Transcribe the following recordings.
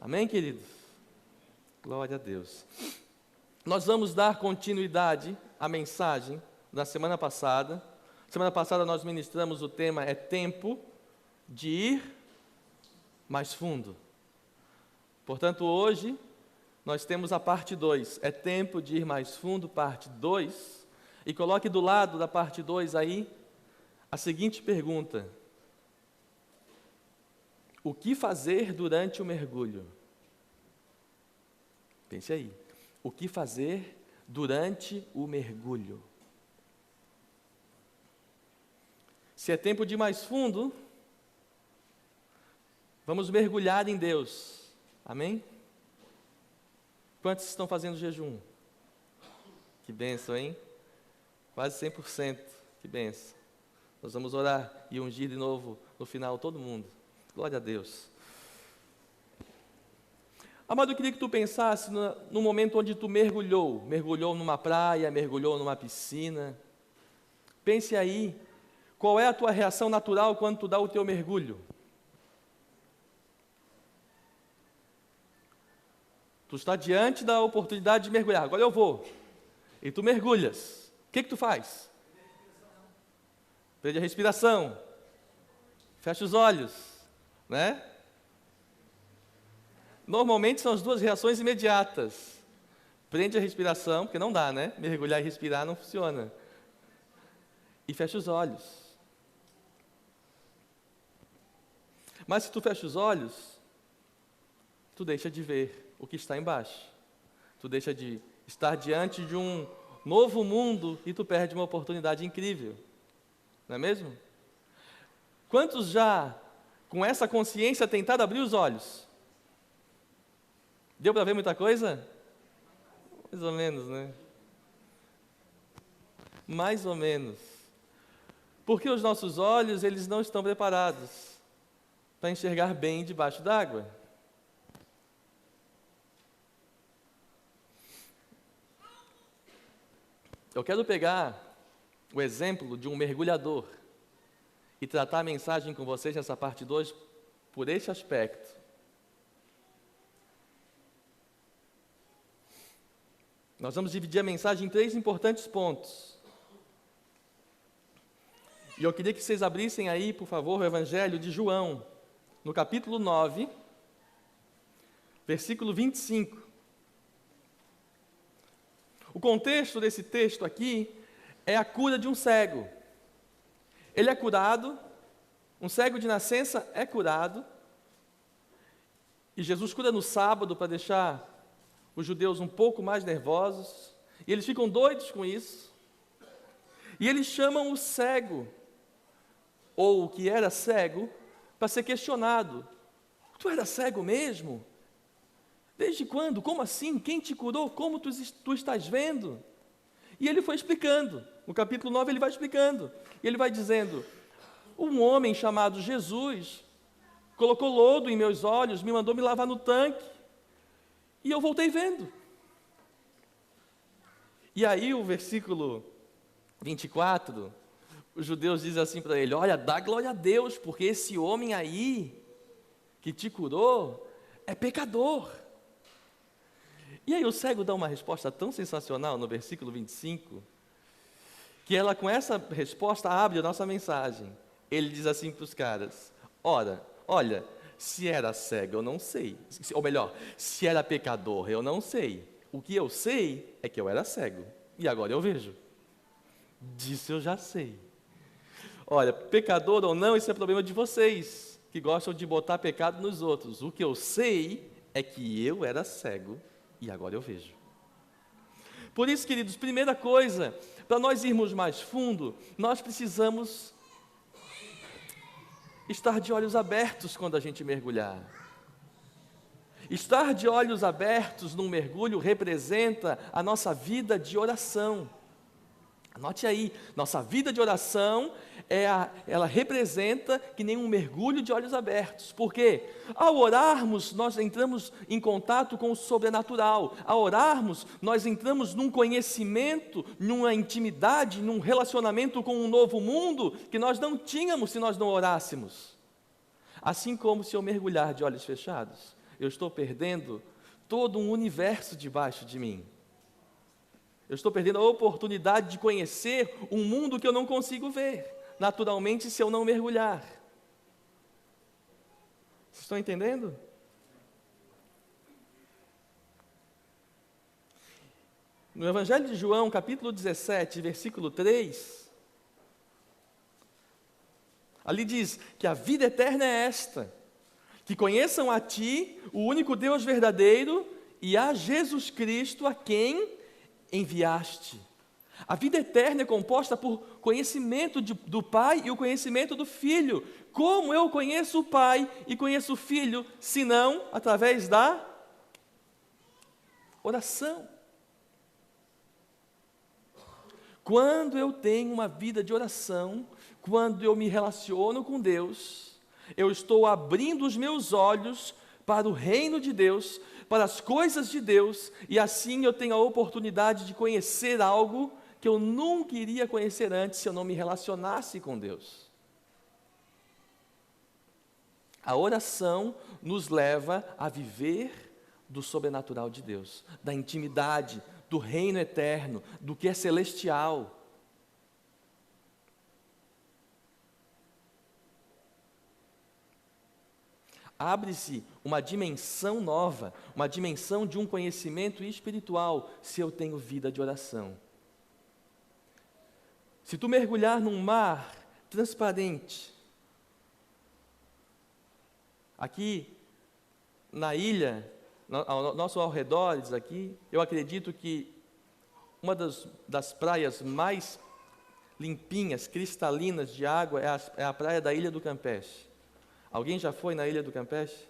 Amém, queridos? Glória a Deus. Nós vamos dar continuidade à mensagem da semana passada. Semana passada nós ministramos o tema é tempo de ir mais fundo. Portanto, hoje nós temos a parte 2, é tempo de ir mais fundo, parte 2. E coloque do lado da parte 2 aí a seguinte pergunta: o que fazer durante o mergulho? Pense aí. O que fazer durante o mergulho? Se é tempo de ir mais fundo, vamos mergulhar em Deus. Amém? Quantos estão fazendo jejum? Que bênção, hein? Quase 100%. Que bênção. Nós vamos orar e ungir de novo no final todo mundo. Glória a Deus. Amado, eu queria que tu pensasse no momento onde tu mergulhou numa praia, mergulhou numa piscina. Pense aí, qual é a tua reação natural quando tu dá o teu mergulho? Tu está diante da oportunidade de mergulhar, agora eu vou. E tu mergulhas. O que tu faz? Prende a respiração. Fecha os olhos, né? Normalmente são as duas reações imediatas. Prende a respiração, porque não dá, né? Mergulhar e respirar não funciona. E fecha os olhos. Mas se tu fecha os olhos, tu deixa de ver o que está embaixo. Tu deixa de estar diante de um novo mundo e tu perde uma oportunidade incrível. Não é mesmo? Quantos já, com essa consciência, tentaram abrir os olhos? Deu para ver muita coisa? Mais ou menos, né? Mais ou menos. Porque os nossos olhos, eles não estão preparados para enxergar bem debaixo d'água. Eu quero pegar o exemplo de um mergulhador e tratar a mensagem com vocês nessa parte 2 por este aspecto. Nós vamos dividir a mensagem em 3 importantes pontos. E eu queria que vocês abrissem aí, por favor, o Evangelho de João, no capítulo 9, versículo 25. O contexto desse texto aqui é a cura de um cego. Ele é curado, um cego de nascença é curado, e Jesus cura no sábado para deixar os judeus um pouco mais nervosos, e eles ficam doidos com isso, e eles chamam o cego, ou o que era cego, para ser questionado. Tu era cego mesmo? Desde quando? Como assim? Quem te curou? Como tu estás vendo? E ele foi explicando, no capítulo 9 ele vai explicando, e ele vai dizendo, um homem chamado Jesus, colocou lodo em meus olhos, me mandou me lavar no tanque, e eu voltei vendo. E aí o versículo 24, os judeus dizem assim para ele, olha, dá glória a Deus, porque esse homem aí, que te curou, é pecador. E aí o cego dá uma resposta tão sensacional no versículo 25, que ela com essa resposta abre a nossa mensagem. Ele diz assim para os caras, olha, se era cego eu não sei, ou melhor, se era pecador eu não sei, o que eu sei é que eu era cego, e agora eu vejo, disso eu já sei. Olha, pecador ou não, isso é problema de vocês, que gostam de botar pecado nos outros, o que eu sei é que eu era cego, e agora eu vejo. Por isso, queridos, primeira coisa, para nós irmos mais fundo, nós precisamos estar de olhos abertos quando a gente mergulhar. Estar de olhos abertos num mergulho representa a nossa vida de oração. Anote aí, nossa vida de oração, ela representa que nem um mergulho de olhos abertos. Por quê? Ao orarmos, nós entramos em contato com o sobrenatural. Ao orarmos, nós entramos num conhecimento, numa intimidade, num relacionamento com um novo mundo que nós não tínhamos se nós não orássemos. Assim como se eu mergulhar de olhos fechados, eu estou perdendo todo um universo debaixo de mim. Eu estou perdendo a oportunidade de conhecer um mundo que eu não consigo ver, naturalmente, se eu não mergulhar. Vocês estão entendendo? No Evangelho de João, capítulo 17, versículo 3, ali diz que a vida eterna é esta, que conheçam a Ti, o único Deus verdadeiro, e a Jesus Cristo, a quem enviaste. A vida eterna é composta por conhecimento do Pai e o conhecimento do Filho. Como eu conheço o Pai e conheço o Filho, senão através da oração? Quando eu tenho uma vida de oração, quando eu me relaciono com Deus, eu estou abrindo os meus olhos para o reino de Deus, para as coisas de Deus, e assim eu tenho a oportunidade de conhecer algo que eu nunca iria conhecer antes se eu não me relacionasse com Deus. A oração nos leva a viver do sobrenatural de Deus, da intimidade, do reino eterno, do que é celestial. Abre-se uma dimensão nova, uma dimensão de um conhecimento espiritual, se eu tenho vida de oração. Se tu mergulhar num mar transparente, aqui na ilha, ao nosso arredores aqui, eu acredito que uma das praias mais limpinhas, cristalinas de água é a praia da Ilha do Campeche. Alguém já foi na Ilha do Campeche?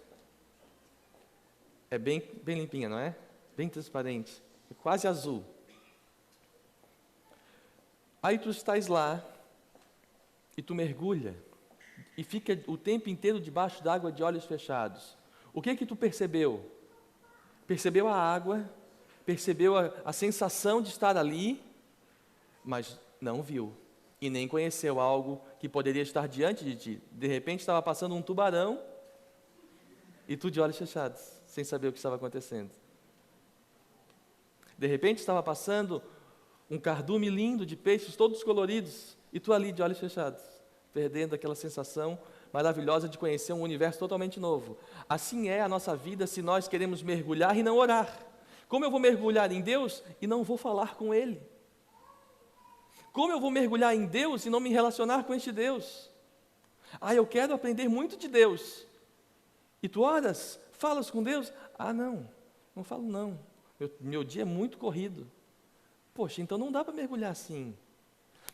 É bem limpinha, não é? Bem transparente, é quase azul. Aí tu estás lá, e tu mergulha, e fica o tempo inteiro debaixo d'água de olhos fechados. O que tu percebeu? Percebeu a água, percebeu a sensação de estar ali, mas não viu, e nem conheceu algo que poderia estar diante de ti. De repente estava passando um tubarão, e tu de olhos fechados, sem saber o que estava acontecendo. De repente estava passando um cardume lindo de peixes todos coloridos, e tu ali de olhos fechados, perdendo aquela sensação maravilhosa de conhecer um universo totalmente novo. Assim é a nossa vida se nós queremos mergulhar e não orar. Como eu vou mergulhar em Deus e não vou falar com Ele? Como eu vou mergulhar em Deus e não me relacionar com este Deus? Eu quero aprender muito de Deus. E tu oras? Falas com Deus? Não falo não. Meu dia é muito corrido. Poxa, então não dá para mergulhar assim.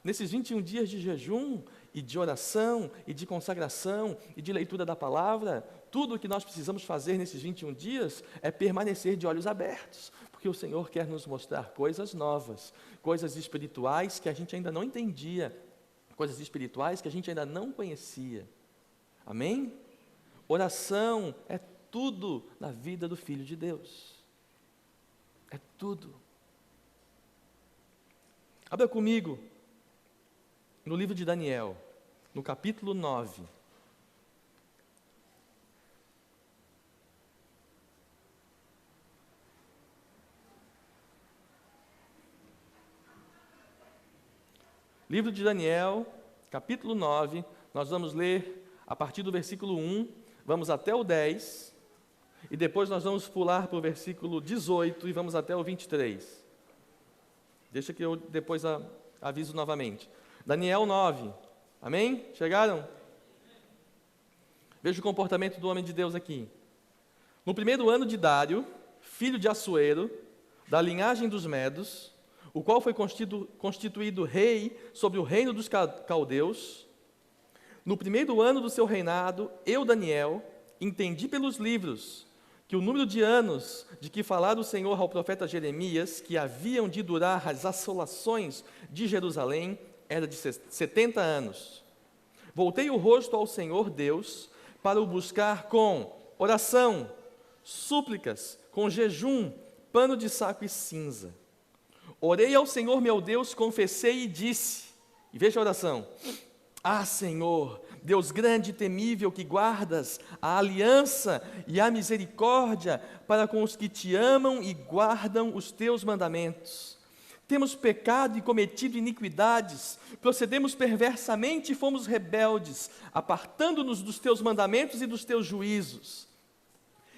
Nesses 21 dias de jejum, e de oração, e de consagração, e de leitura da palavra, tudo o que nós precisamos fazer nesses 21 dias é permanecer de olhos abertos, porque o Senhor quer nos mostrar coisas novas, coisas espirituais que a gente ainda não entendia, coisas espirituais que a gente ainda não conhecia. Amém? Oração é tudo na vida do Filho de Deus. É tudo. Abra comigo no livro de Daniel, no capítulo 9. Livro de Daniel, capítulo 9, nós vamos ler a partir do versículo 1, vamos até o 10, e depois nós vamos pular para o versículo 18 e vamos até o 23. Deixa que eu depois aviso novamente. Daniel 9, amém? Chegaram? Veja o comportamento do homem de Deus aqui. No primeiro ano de Dário, filho de Assuero, da linhagem dos Medos, o qual foi constituído rei sobre o reino dos caldeus, no primeiro ano do seu reinado, eu, Daniel, entendi pelos livros que o número de anos de que falara o Senhor ao profeta Jeremias, que haviam de durar as assolações de Jerusalém, era de 70 anos. Voltei o rosto ao Senhor Deus para o buscar com oração, súplicas, com jejum, pano de saco e cinza. Orei ao Senhor meu Deus, confessei e disse, e veja a oração: Senhor, Deus grande e temível, que guardas a aliança e a misericórdia para com os que te amam e guardam os teus mandamentos. Temos pecado e cometido iniquidades, procedemos perversamente e fomos rebeldes, apartando-nos dos teus mandamentos e dos teus juízos.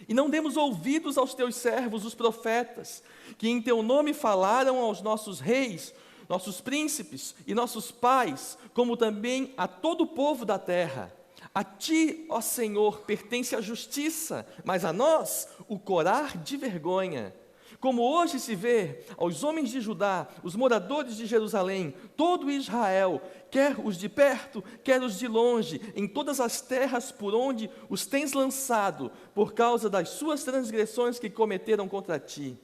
E não demos ouvidos aos teus servos, os profetas, que em teu nome falaram aos nossos reis, nossos príncipes e nossos pais, como também a todo o povo da terra. A ti, ó Senhor, pertence a justiça, mas a nós o corar de vergonha. Como hoje se vê aos homens de Judá, os moradores de Jerusalém, todo Israel, quer os de perto, quer os de longe, em todas as terras por onde os tens lançado, por causa das suas transgressões que cometeram contra ti.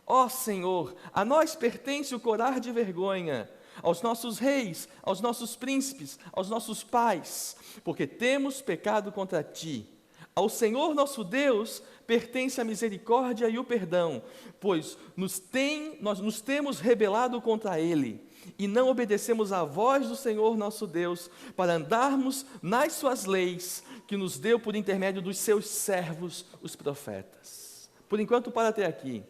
Ó Senhor, a nós pertence o corar de vergonha, aos nossos reis, aos nossos príncipes, aos nossos pais, porque temos pecado contra ti. Ao Senhor nosso Deus pertence a misericórdia e o perdão, pois nós nos temos rebelado contra Ele, e não obedecemos à voz do Senhor nosso Deus, para andarmos nas suas leis, que nos deu por intermédio dos seus servos, os profetas. Por enquanto, para até aqui.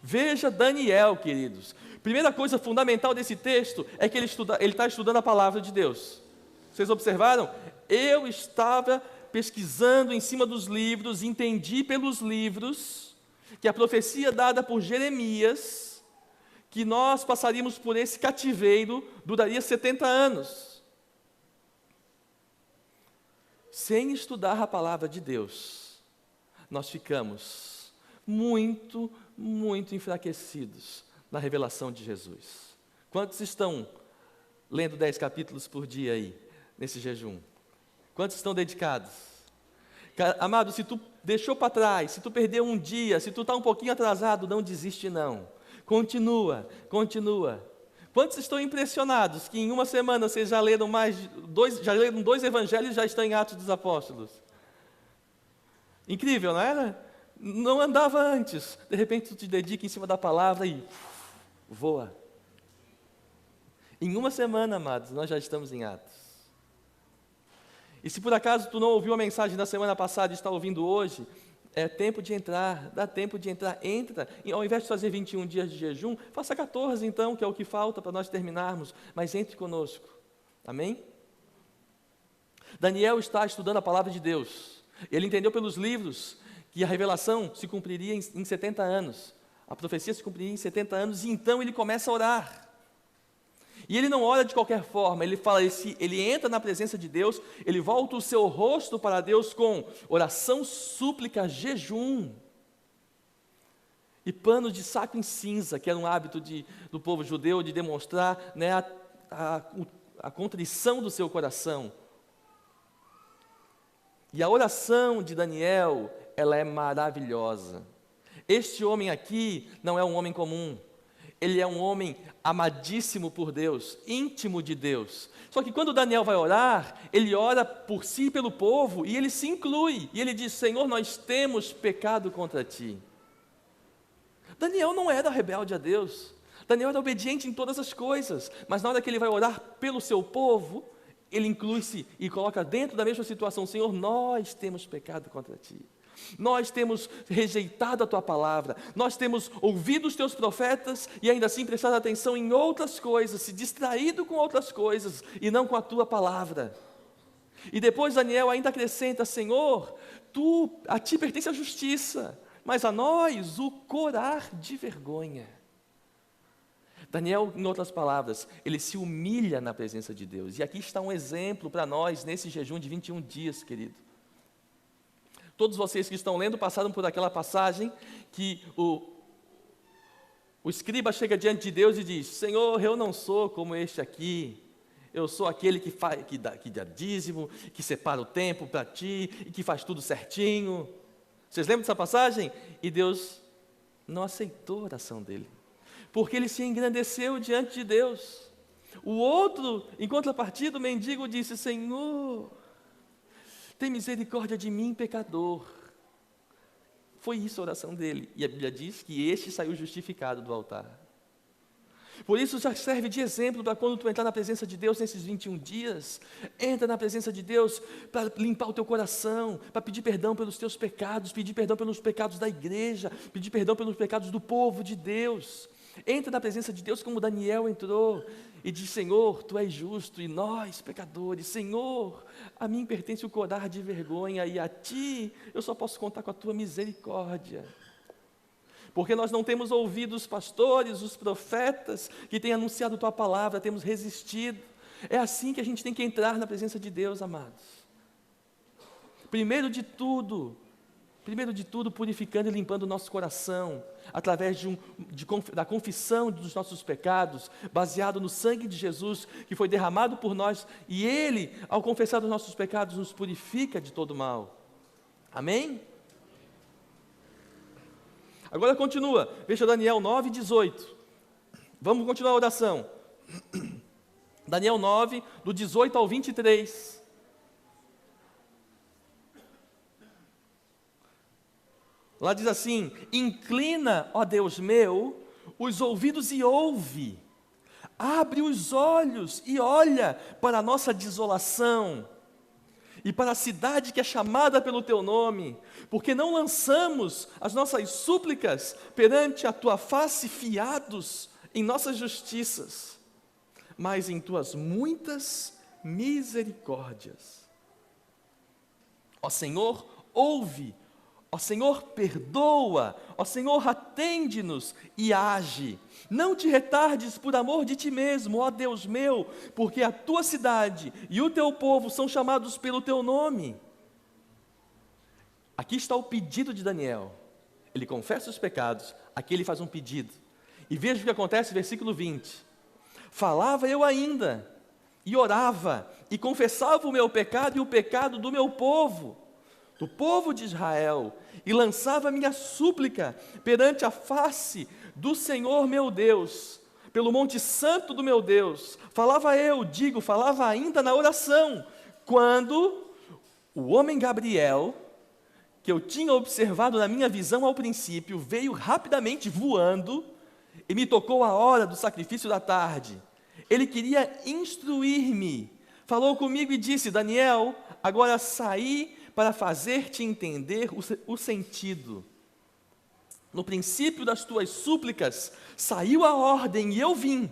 Veja Daniel, queridos. Primeira coisa fundamental desse texto é que ele está estudando a palavra de Deus. Vocês observaram? Eu estava pesquisando em cima dos livros, entendi pelos livros que a profecia dada por Jeremias, que nós passaríamos por esse cativeiro, duraria 70 anos. Sem estudar a palavra de Deus, nós ficamos muito enfraquecidos na revelação de Jesus. Quantos estão lendo 10 capítulos por dia aí, nesse jejum? Quantos estão dedicados? Amado, se tu deixou para trás, se tu perdeu um dia, se tu está um pouquinho atrasado, não desiste não. Continua. Quantos estão impressionados que em uma semana vocês já leram dois evangelhos e já estão em Atos dos Apóstolos? Incrível, não era? Não andava antes. De repente tu te dedica em cima da palavra e voa. Em uma semana, amados, nós já estamos em Atos. E se por acaso tu não ouviu a mensagem da semana passada e está ouvindo hoje, é tempo de entrar, dá tempo de entrar, entra. E ao invés de fazer 21 dias de jejum, faça 14 então, que é o que falta para nós terminarmos, mas entre conosco. Amém? Daniel está estudando a palavra de Deus. Ele entendeu pelos livros que a revelação se cumpriria em 70 anos. A profecia se cumpriria em 70 anos e então ele começa a orar. E ele não ora de qualquer forma, ele entra na presença de Deus, ele volta o seu rosto para Deus com oração, súplica, jejum. E panos de saco em cinza, que era um hábito do povo judeu de demonstrar, né, a contrição do seu coração. E a oração de Daniel, ela é maravilhosa. Este homem aqui não é um homem comum. Ele é um homem amadíssimo por Deus, íntimo de Deus. Só que quando Daniel vai orar, ele ora por si e pelo povo, e ele se inclui. E ele diz, Senhor, nós temos pecado contra ti. Daniel não era rebelde a Deus. Daniel era obediente em todas as coisas. Mas na hora que ele vai orar pelo seu povo, ele inclui-se e coloca dentro da mesma situação, Senhor, nós temos pecado contra ti. Nós temos rejeitado a tua palavra, nós temos ouvido os teus profetas e ainda assim prestado atenção em outras coisas, se distraído com outras coisas e não com a tua palavra. E depois Daniel ainda acrescenta, Senhor, a ti pertence a justiça, mas a nós o corar de vergonha. Daniel, em outras palavras, ele se humilha na presença de Deus. E aqui está um exemplo para nós nesse jejum de 21 dias, querido. Todos vocês que estão lendo passaram por aquela passagem que o escriba chega diante de Deus e diz, Senhor, eu não sou como este aqui, eu sou aquele que dá dízimo, que separa o tempo para ti, e que faz tudo certinho. Vocês lembram dessa passagem? E Deus não aceitou a oração dele, porque ele se engrandeceu diante de Deus. O outro, em contrapartida, o mendigo disse, Senhor, tem misericórdia de mim, pecador. Foi isso a oração dele. E a Bíblia diz que este saiu justificado do altar. Por isso já serve de exemplo para quando tu entrar na presença de Deus nesses 21 dias. Entra na presença de Deus para limpar o teu coração, para pedir perdão pelos teus pecados, pedir perdão pelos pecados da igreja, pedir perdão pelos pecados do povo de Deus. Entra na presença de Deus como Daniel entrou e diz: Senhor, Tu és justo e nós, pecadores, Senhor, a mim pertence o corar de vergonha e a Ti eu só posso contar com a Tua misericórdia. Porque nós não temos ouvido os pastores, os profetas que têm anunciado Tua palavra, temos resistido. É assim que a gente tem que entrar na presença de Deus, amados. Primeiro de tudo, purificando e limpando o nosso coração, através da confissão dos nossos pecados, baseado no sangue de Jesus, que foi derramado por nós, e Ele, ao confessar os nossos pecados, nos purifica de todo mal. Amém? Agora continua, veja Daniel 9:18. Vamos continuar a oração. Daniel 9, do 18 ao 23. Lá diz assim: inclina, ó Deus meu, os ouvidos e ouve, abre os olhos e olha para a nossa desolação, e para a cidade que é chamada pelo Teu nome, porque não lançamos as nossas súplicas perante a Tua face fiados em nossas justiças, mas em Tuas muitas misericórdias. Ó Senhor, ouve. Ó Senhor, perdoa, ó Senhor, atende-nos e age. Não te retardes por amor de Ti mesmo, ó Deus meu, porque a Tua cidade e o Teu povo são chamados pelo Teu nome. Aqui está o pedido de Daniel. Ele confessa os pecados, aqui ele faz um pedido. E veja o que acontece, versículo 20. Falava eu ainda, e orava, e confessava o meu pecado e o pecado do meu povo, do povo de Israel, e lançava minha súplica perante a face do Senhor meu Deus, pelo monte santo do meu Deus. Falava ainda na oração, quando o homem Gabriel, que eu tinha observado na minha visão ao princípio, veio rapidamente voando e me tocou a hora do sacrifício da tarde. Ele queria instruir-me, falou comigo e disse: Daniel, agora saí para fazer-te entender o sentido. No princípio das tuas súplicas saiu a ordem e eu vim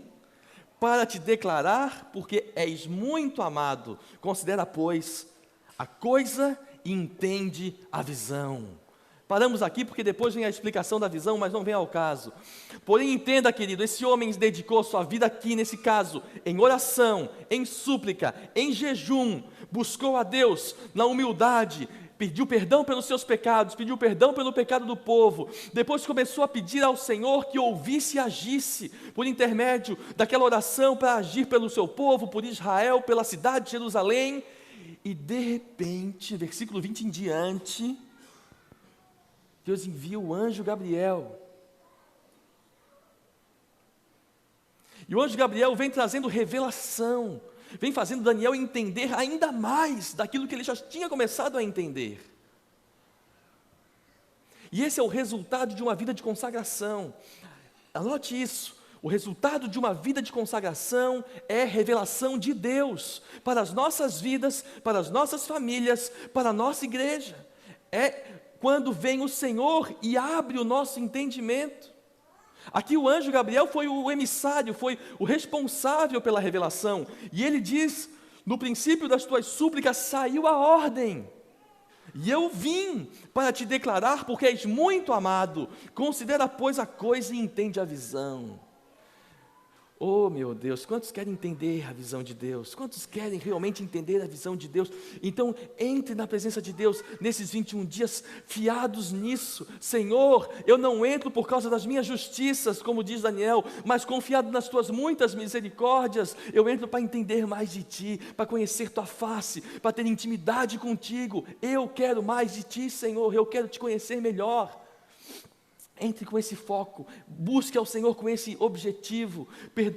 para te declarar, porque és muito amado. Considera, pois, a coisa e entende a visão. Paramos aqui porque depois vem a explicação da visão, mas não vem ao caso. Porém, entenda, querido, esse homem dedicou sua vida aqui, nesse caso, em oração, em súplica, em jejum, buscou a Deus na humildade, pediu perdão pelos seus pecados, pediu perdão pelo pecado do povo, depois começou a pedir ao Senhor que ouvisse e agisse, por intermédio daquela oração, para agir pelo seu povo, por Israel, pela cidade de Jerusalém, e de repente, versículo 20 em diante, Deus envia o anjo Gabriel. E o anjo Gabriel vem trazendo revelação, vem fazendo Daniel entender ainda mais daquilo que ele já tinha começado a entender. E esse é o resultado de uma vida de consagração. Anote isso. O resultado de uma vida de consagração é revelação de Deus para as nossas vidas, para as nossas famílias, para a nossa igreja. É quando vem o Senhor e abre o nosso entendimento. Aqui o anjo Gabriel foi o emissário, foi o responsável pela revelação. E ele diz: no princípio das tuas súplicas saiu a ordem. E eu vim para te declarar, porque és muito amado. Considera, pois, a coisa e entende a visão. Oh, meu Deus, quantos querem entender a visão de Deus? Quantos querem realmente entender a visão de Deus? Então, entre na presença de Deus nesses 21 dias, fiados nisso. Senhor, eu não entro por causa das minhas justiças, como diz Daniel, mas confiado nas tuas muitas misericórdias, eu entro para entender mais de ti, para conhecer tua face, para ter intimidade contigo. Eu quero mais de ti, Senhor, eu quero te conhecer melhor. Entre com esse foco, busque ao Senhor com esse objetivo,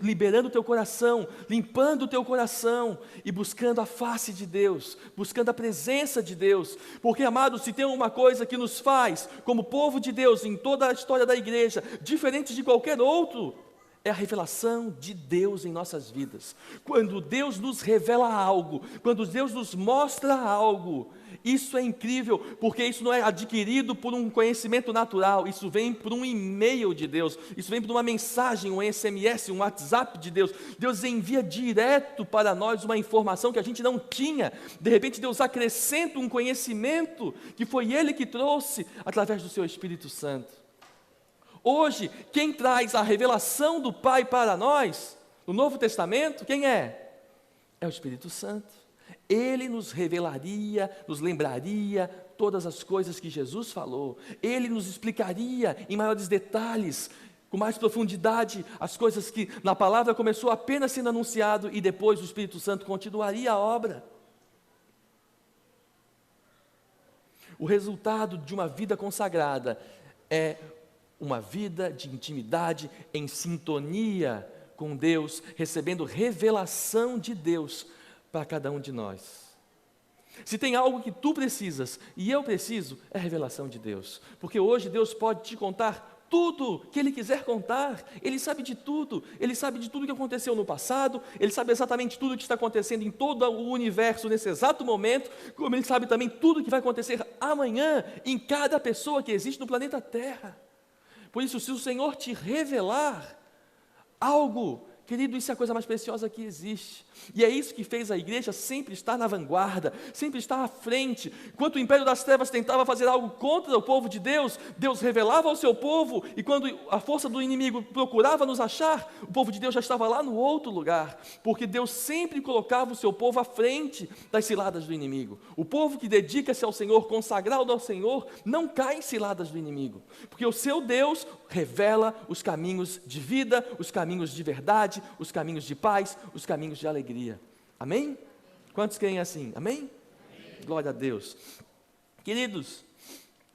liberando o teu coração, limpando o teu coração e buscando a face de Deus, buscando a presença de Deus, porque, amados, se tem uma coisa que nos faz, como povo de Deus, em toda a história da igreja, diferente de qualquer outro, é a revelação de Deus em nossas vidas. Quando Deus nos revela algo, quando Deus nos mostra algo, isso é incrível, porque isso não é adquirido por um conhecimento natural, isso vem por um e-mail de Deus, isso vem por uma mensagem, um SMS, um WhatsApp de Deus. Deus envia direto para nós uma informação que a gente não tinha. De repente Deus acrescenta um conhecimento que foi Ele que trouxe através do seu Espírito Santo. Hoje, quem traz a revelação do Pai para nós, no Novo Testamento, quem é? É o Espírito Santo. Ele nos revelaria, nos lembraria todas as coisas que Jesus falou. Ele nos explicaria em maiores detalhes, com mais profundidade, as coisas que na palavra começou apenas sendo anunciado e depois o Espírito Santo continuaria a obra. O resultado de uma vida consagrada é uma vida de intimidade em sintonia com Deus, recebendo revelação de Deus para cada um de nós. Se tem algo que tu precisas e eu preciso, é a revelação de Deus. Porque hoje Deus pode te contar tudo que Ele quiser contar. Ele sabe de tudo. Ele sabe de tudo que aconteceu no passado. Ele sabe exatamente tudo que está acontecendo em todo o universo nesse exato momento. Como Ele sabe também tudo que vai acontecer amanhã em cada pessoa que existe no planeta Terra. Por isso, se o Senhor te revelar algo, querido, isso é a coisa mais preciosa que existe. E é isso que fez a igreja sempre estar na vanguarda, sempre estar à frente. Enquanto o império das trevas tentava fazer algo contra o povo de Deus, Deus revelava ao seu povo, e quando a força do inimigo procurava nos achar, o povo de Deus já estava lá no outro lugar, porque Deus sempre colocava o seu povo à frente das ciladas do inimigo. O povo que dedica-se ao Senhor, consagrado ao Senhor, não cai em ciladas do inimigo, porque o seu Deus revela os caminhos de vida, os caminhos de verdade, os caminhos de paz, os caminhos de alegria. Amém? Quantos creem assim? Amém? Amém? Glória a Deus. Queridos,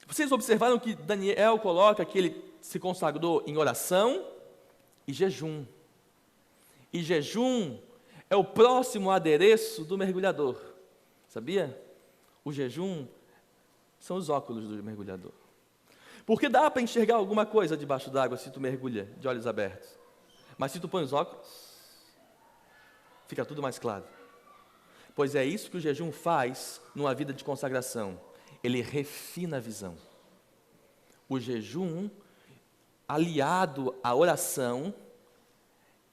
vocês observaram que Daniel coloca que ele se consagrou em oração e jejum. E jejum é o próximo adereço do mergulhador. Sabia? O jejum são os óculos do mergulhador. Porque dá para enxergar alguma coisa debaixo d'água se tu mergulha de olhos abertos. Mas se tu põe os óculos, fica tudo mais claro. Pois é isso que o jejum faz numa vida de consagração. Ele refina a visão. O jejum, aliado à oração,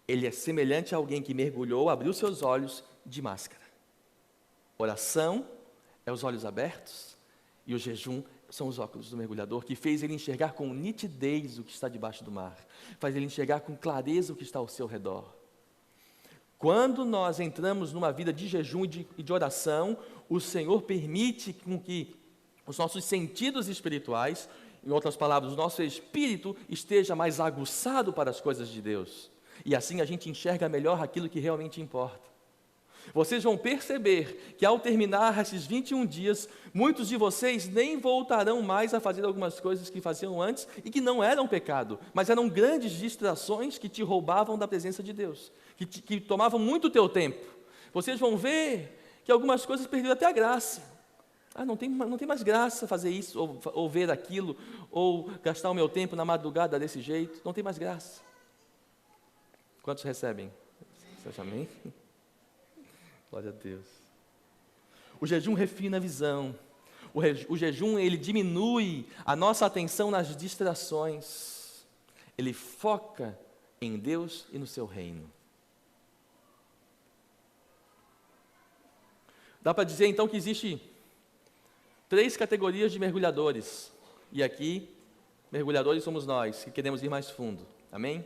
ele é semelhante a alguém que mergulhou, abriu seus olhos de máscara. Oração é os olhos abertos e o jejum são os óculos do mergulhador, que fez ele enxergar com nitidez o que está debaixo do mar, faz ele enxergar com clareza o que está ao seu redor. Quando nós entramos numa vida de jejum e de oração, o Senhor permite com que os nossos sentidos espirituais, em outras palavras, o nosso espírito esteja mais aguçado para as coisas de Deus, e assim a gente enxerga melhor aquilo que realmente importa. Vocês vão perceber que ao terminar esses 21 dias, muitos de vocês nem voltarão mais a fazer algumas coisas que faziam antes e que não eram pecado, mas eram grandes distrações que te roubavam da presença de Deus, que tomavam muito o teu tempo. Vocês vão ver que algumas coisas perderam até a graça. Não tem mais graça fazer isso, ou ver aquilo, ou gastar o meu tempo na madrugada desse jeito, não tem mais graça. Quantos recebem? Você acha amém? Glória a Deus. O jejum refina a visão. O jejum, ele diminui a nossa atenção nas distrações. Ele foca em Deus e no seu reino. Dá para dizer então que existe 3 categorias de mergulhadores. E aqui, mergulhadores somos nós, que queremos ir mais fundo. Amém?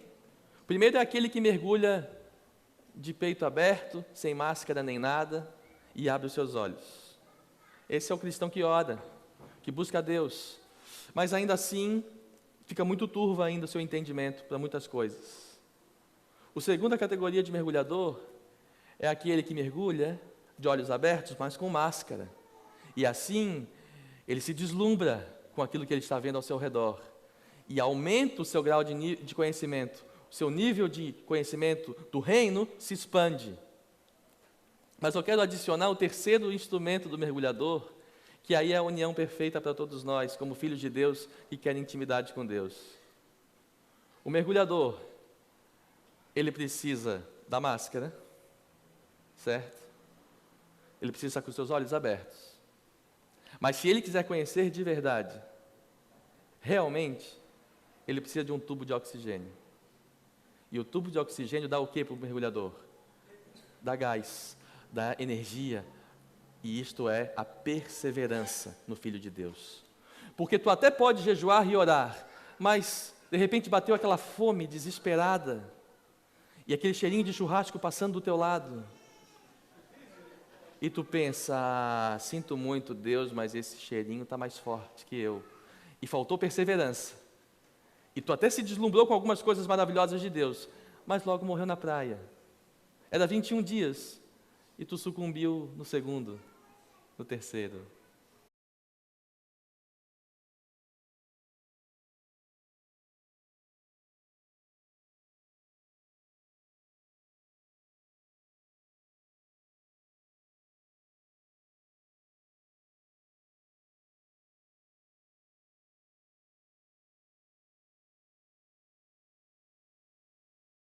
O primeiro é aquele que mergulha de peito aberto, sem máscara nem nada, e abre os seus olhos. Esse é o cristão que ora, que busca a Deus, mas ainda assim, fica muito turvo ainda o seu entendimento para muitas coisas. A segunda categoria de mergulhador é aquele que mergulha de olhos abertos, mas com máscara, e assim, ele se deslumbra com aquilo que ele está vendo ao seu redor, e aumenta o seu grau de conhecimento. Seu nível de conhecimento do reino se expande. Mas eu quero adicionar o terceiro instrumento do mergulhador, que aí é a união perfeita para todos nós, como filhos de Deus que querem intimidade com Deus. O mergulhador, ele precisa da máscara, certo? Ele precisa estar com os seus olhos abertos. Mas se ele quiser conhecer de verdade, realmente, ele precisa de um tubo de oxigênio. E o tubo de oxigênio dá o que para o mergulhador? Dá gás, dá energia. E isto é a perseverança no Filho de Deus. Porque tu até pode jejuar e orar, mas de repente bateu aquela fome desesperada, e aquele cheirinho de churrasco passando do teu lado. E tu pensa, sinto muito, Deus, mas esse cheirinho está mais forte que eu. E faltou perseverança. E tu até se deslumbrou com algumas coisas maravilhosas de Deus, mas logo morreu na praia. Era 21 dias, e tu sucumbiu no segundo, no terceiro.